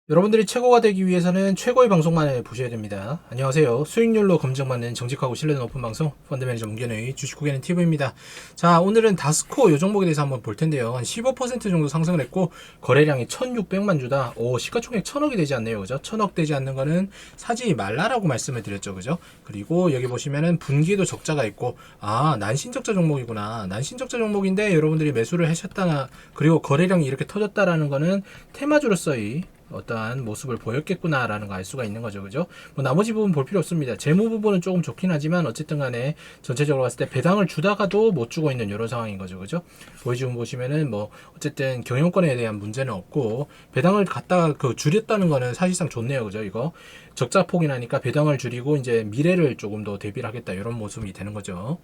여러분들이 최고가 되기 위해서는 최고의 방송만을 보셔야 됩니다. 안녕하세요. 수익률로 검증받는 정직하고 신뢰도 높은 방송 펀드매니저 문견의 주식 구개는 TV입니다. 자, 오늘은 다스코 요 종목에 대해서 한번 볼 텐데요. 한 15% 정도 상승을 했고 거래량이 1,600만 주다. 시가총액 1,000억이 되지 않네요. 그죠? 1,000억 되지 않는 거는 사지 말라라고 말씀을 드렸죠. 그죠? 그리고 여기 보시면은 분기도 적자가 있고 난신적자 종목이구나. 난신적자 종목인데 여러분들이 매수를 하셨다나 그리고 거래량이 이렇게 터졌다라는 거는 테마주로서의 어떠한 모습을 보였겠구나라는 거 알 수가 있는 거죠. 그죠? 뭐 나머지 부분 볼 필요 없습니다. 재무 부분은 조금 좋긴 하지만 어쨌든 간에 전체적으로 봤을 때 배당을 주다가도 못 주고 있는 이런 상황인 거죠. 그죠? 보여주면 보시면은 뭐 어쨌든 경영권에 대한 문제는 없고 배당을 갖다가 줄였다는 거는 사실상 좋네요. 그죠? 이거 적자 폭이 나니까 배당을 줄이고 이제 미래를 조금 더 대비를 하겠다 이런 모습이 되는 거죠.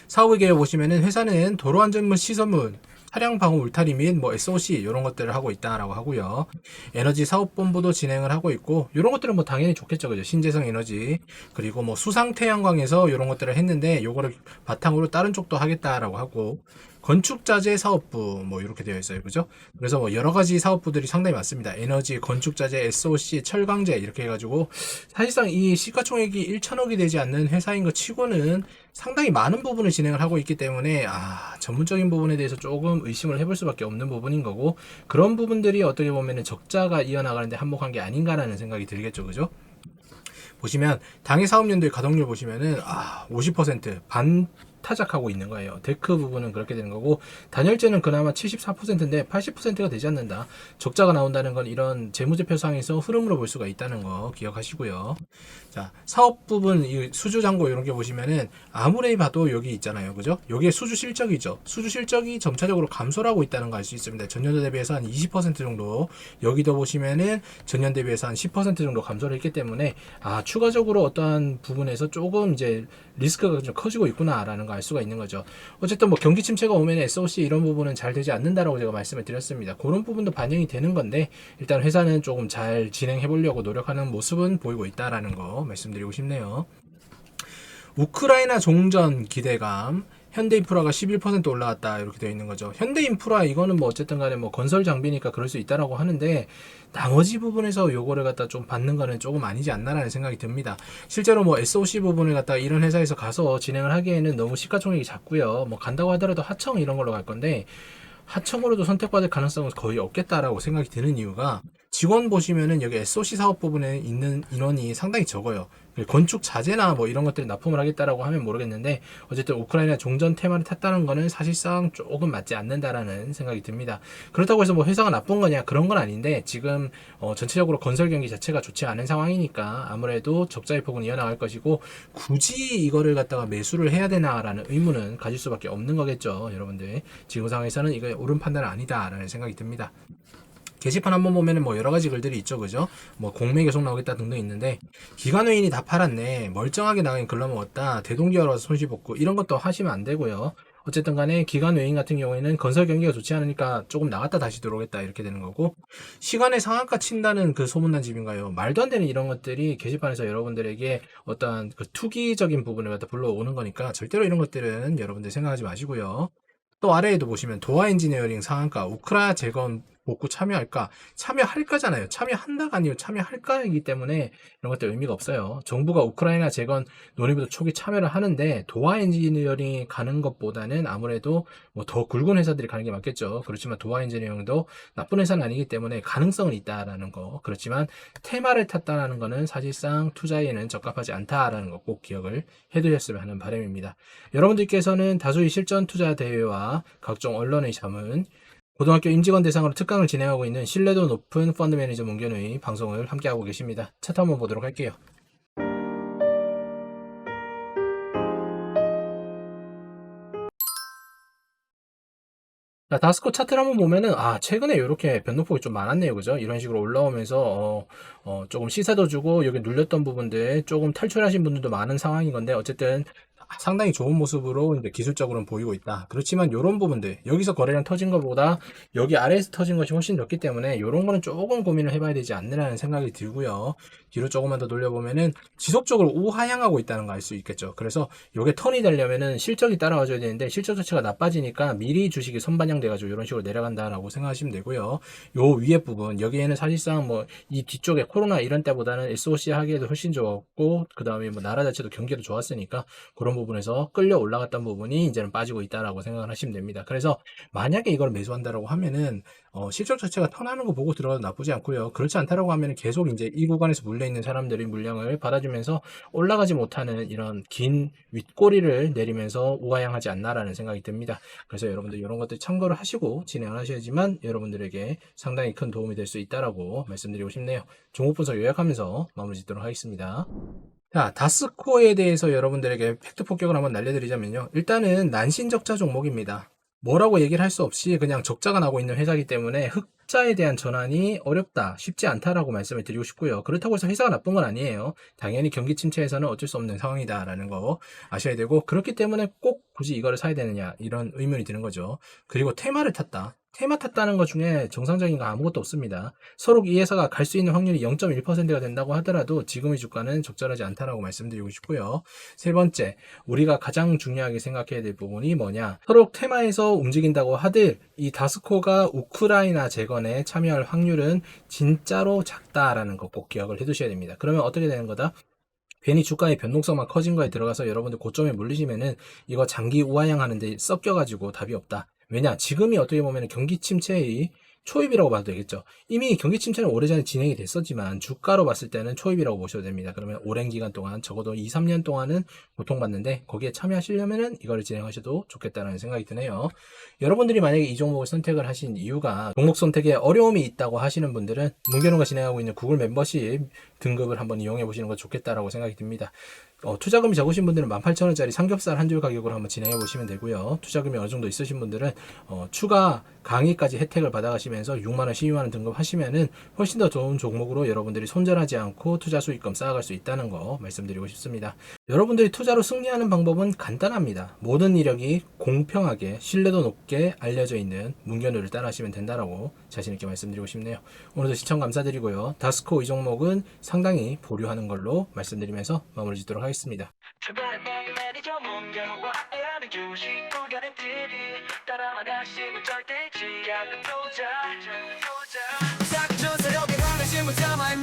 사업의 개요 보시면은 회사는 도로안전물 시설물 차량 방호 울타리 및 SOC 이런 것들을 하고 있다라고 하고요. 에너지 사업본부도 진행을 하고 있고 이런 것들은 뭐 당연히 좋겠죠, 그죠? 신재생 에너지 그리고 뭐 수상 태양광에서 이런 것들을 했는데 요거를 바탕으로 다른 쪽도 하겠다라고 하고 건축자재 사업부 뭐 이렇게 되어 있어요, 그죠? 그래서 뭐 여러 가지 사업부들이 상당히 많습니다. 에너지, 건축자재, SOC, 철강제 이렇게 해가지고 사실상 이 시가총액이 1천억이 되지 않는 회사인 것 치고는 상당히 많은 부분을 진행을 하고 있기 때문에 전문적인 부분에 대해서 조금 의심을 해볼 수밖에 없는 부분인 거고 그런 부분들이 어떻게 보면은 적자가 이어나가는데 한몫한 게 아닌가라는 생각이 들겠죠, 그죠? 보시면 당해 사업연도의 가동률 보시면은 50%반 타작하고 있는 거예요. 데크 부분은 그렇게 되는 거고 단열재는 그나마 74%인데 80%가 되지 않는다. 적자가 나온다는 건 이런 재무제표상에서 흐름으로 볼 수가 있다는 거 기억하시고요. 자, 사업 부분 이 수주 잔고 이런 게 보시면은 아무리 봐도 여기 있잖아요. 그죠? 여기에 수주 실적이죠. 수주 실적이 점차적으로 감소를 하고 있다는 거 알 수 있습니다. 전년도 대비해서 한 20% 정도 여기도 보시면은 전년 대비해서 한 10% 정도 감소를 했기 때문에 추가적으로 어떠한 부분에서 조금 이제 리스크가 좀 커지고 있구나라는 거 알 수가 있는 거죠. 어쨌든 뭐 경기 침체가 오면 SOC 이런 부분은 잘 되지 않는다라고 제가 말씀을 드렸습니다. 그런 부분도 반영이 되는 건데 일단 회사는 조금 잘 진행해 보려고 노력하는 모습은 보이고 있다라는 거 말씀드리고 싶네요. 우크라이나 종전 기대감 현대인프라가 11% 올라갔다 이렇게 되어 있는 거죠. 현대인프라 이거는 뭐 어쨌든 간에 뭐 건설 장비니까 그럴 수 있다라고 하는데 나머지 부분에서 요거를 갖다 좀 받는 거는 조금 아니지 않나라는 생각이 듭니다. 실제로 뭐 SOC 부분을 갖다 이런 회사에서 가서 진행을 하기에는 너무 시가총액이 작고요. 뭐 간다고 하더라도 하청 이런 걸로 갈 건데 하청으로도 선택받을 가능성은 거의 없겠다라고 생각이 드는 이유가 직원 보시면은 여기 SOC 사업 부분에 있는 인원이 상당히 적어요. 건축 자재나 뭐 이런 것들을 납품을 하겠다라고 하면 모르겠는데 어쨌든 우크라이나 종전 테마를 탔다는 거는 사실상 조금 맞지 않는다라는 생각이 듭니다. 그렇다고 해서 뭐 회사가 나쁜 거냐 그런 건 아닌데 지금 전체적으로 건설 경기 자체가 좋지 않은 상황이니까 아무래도 적자의 폭은 이어나갈 것이고 굳이 이거를 갖다가 매수를 해야 되나라는 의문은 가질 수밖에 없는 거겠죠. 여러분들 지금 상황에서는 이거 옳은 판단은 아니다라는 생각이 듭니다. 게시판 한번 보면은 뭐 여러 가지 글들이 있죠, 그죠? 뭐 공매 계속 나오겠다 등등 있는데 기관회인이 다 팔았네, 멀쩡하게 나가긴 글러먹었다, 대동기화로 손실 복구 이런 것도 하시면 안 되고요. 어쨌든 간에 기관회인 같은 경우에는 건설 경기가 좋지 않으니까 조금 나갔다 다시 들어오겠다 이렇게 되는 거고 시간에 상한가 친다는 그 소문난 집인가요? 말도 안 되는 이런 것들이 게시판에서 여러분들에게 어떠한 그 투기적인 부분을 갖다 불러오는 거니까 절대로 이런 것들은 여러분들 생각하지 마시고요. 또 아래에도 보시면 도화 엔지니어링 상한가 우크라 재건 복구 참여할까? 참여할까잖아요. 참여한다가 아니고 참여할까이기 때문에 이런 것들 의미가 없어요. 정부가 우크라이나 재건 논의부터 초기 참여를 하는데 도화 엔지니어링이 가는 것보다는 아무래도 뭐 더 굵은 회사들이 가는 게 맞겠죠. 그렇지만 도화 엔지니어링도 나쁜 회사는 아니기 때문에 가능성은 있다라는 거. 그렇지만 테마를 탔다라는 거는 사실상 투자에는 적합하지 않다라는 거 꼭 기억을 해두셨으면 하는 바람입니다. 여러분들께서는 다수의 실전 투자 대회와 각종 언론의 자문 고등학교 임직원 대상으로 특강을 진행하고 있는 신뢰도 높은 펀드 매니저 문견의 방송을 함께하고 계십니다. 차트 한번 보도록 할게요. 자, 다스코 차트를 한번 보면은 최근에 이렇게 변동폭이 좀 많았네요, 그죠? 이런 식으로 올라오면서 조금 시세도 주고 여기 눌렸던 부분들 조금 탈출하신 분들도 많은 상황인 건데 어쨌든 상당히 좋은 모습으로 이제 기술적으로는 보이고 있다. 그렇지만 이런 부분들, 여기서 거래량 터진 것보다 여기 아래에서 터진 것이 훨씬 적기 때문에 이런 거는 조금 고민을 해봐야 되지 않느라는 생각이 들고요. 뒤로 조금만 더 돌려보면은 지속적으로 우하향하고 있다는 거 알 수 있겠죠. 그래서 이게 턴이 되려면은 실적이 따라와줘야 되는데 실적 자체가 나빠지니까 미리 주식이 선반영돼가지고 이런 식으로 내려간다라고 생각하시면 되고요. 요 위에 부분, 여기에는 사실상 뭐 이 뒤쪽에 코로나 이런 때보다는 SOC 하기에도 훨씬 좋았고, 그 다음에 뭐 나라 자체도 경기도 좋았으니까 그런 부분에서 끌려 올라갔던 부분이 이제는 빠지고 있다라고 생각을 하시면 됩니다. 그래서 만약에 이걸 매수한다라고 하면은 실적 자체가 턴하는 거 보고 들어가도 나쁘지 않고요. 그렇지 않다라고 하면은 계속 이제 이 구간에서 물려 있는 사람들이 물량을 받아주면서 올라가지 못하는 이런 긴 윗꼬리를 내리면서 우하향하지 않나라는 생각이 듭니다. 그래서 여러분들 이런 것들 참고를 하시고 진행을 하셔야지만 여러분들에게 상당히 큰 도움이 될 수 있다라고 말씀드리고 싶네요. 종목 분석 요약하면서 마무리 짓도록 하겠습니다. 자, 다스코어에 대해서 여러분들에게 팩트 폭격을 한번 날려드리자면요. 일단은 난신적자 종목입니다. 뭐라고 얘기를 할 수 없이 그냥 적자가 나고 있는 회사이기 때문에 흑자에 대한 전환이 어렵다, 쉽지 않다라고 말씀을 드리고 싶고요. 그렇다고 해서 회사가 나쁜 건 아니에요. 당연히 경기 침체에서는 어쩔 수 없는 상황이다라는 거 아셔야 되고, 그렇기 때문에 꼭 굳이 이거를 사야 되느냐 이런 의문이 드는 거죠. 그리고 테마를 탔다. 테마 탔다는 것 중에 정상적인 거 아무것도 없습니다. 서로 이 회사가 갈 수 있는 확률이 0.1%가 된다고 하더라도 지금의 주가는 적절하지 않다라고 말씀드리고 싶고요. 세 번째, 우리가 가장 중요하게 생각해야 될 부분이 뭐냐? 서로 테마에서 움직인다고 하들 이 다스코가 우크라이나 재건에 참여할 확률은 진짜로 작다라는 거 꼭 기억을 해두셔야 됩니다. 그러면 어떻게 되는 거다? 괜히 주가의 변동성만 커진 거에 들어가서 여러분들 고점에 물리시면은 이거 장기 우하향하는데 섞여가지고 답이 없다. 왜냐? 지금이 어떻게 보면 경기 침체의 초입이라고 봐도 되겠죠. 이미 경기 침체는 오래전에 진행이 됐었지만 주가로 봤을 때는 초입이라고 보셔도 됩니다. 그러면 오랜 기간 동안 적어도 2, 3년 동안은 고통받는데 거기에 참여하시려면은 이거를 진행하셔도 좋겠다는 생각이 드네요. 여러분들이 만약에 이 종목을 선택을 하신 이유가 종목 선택에 어려움이 있다고 하시는 분들은 문계론가 진행하고 있는 구글 멤버십 등급을 한번 이용해 보시는 거 좋겠다라고 생각이 듭니다. 투자금이 적으신 분들은 18,000원짜리 삼겹살 한 줄 가격으로 한번 진행해 보시면 되고요. 투자금이 어느 정도 있으신 분들은 추가 강의까지 혜택을 받아가시면서 6만원, 12만원 등급 하시면은 훨씬 더 좋은 종목으로 여러분들이 손절하지 않고 투자 수익금 쌓아갈 수 있다는 거 말씀드리고 싶습니다. 여러분들이 투자로 승리하는 방법은 간단합니다. 모든 이력이 공평하게 신뢰도 높게 알려져 있는 문견우를 따라하시면 된다라고 자신있게 말씀드리고 싶네요. 오늘도 시청 감사드리고요. 다스코 이 종목은 상당히 보류하는 걸로 말씀드리면서 마무리 짓도록 하겠습니다. 딱 저 새벽에 가는 신문 담아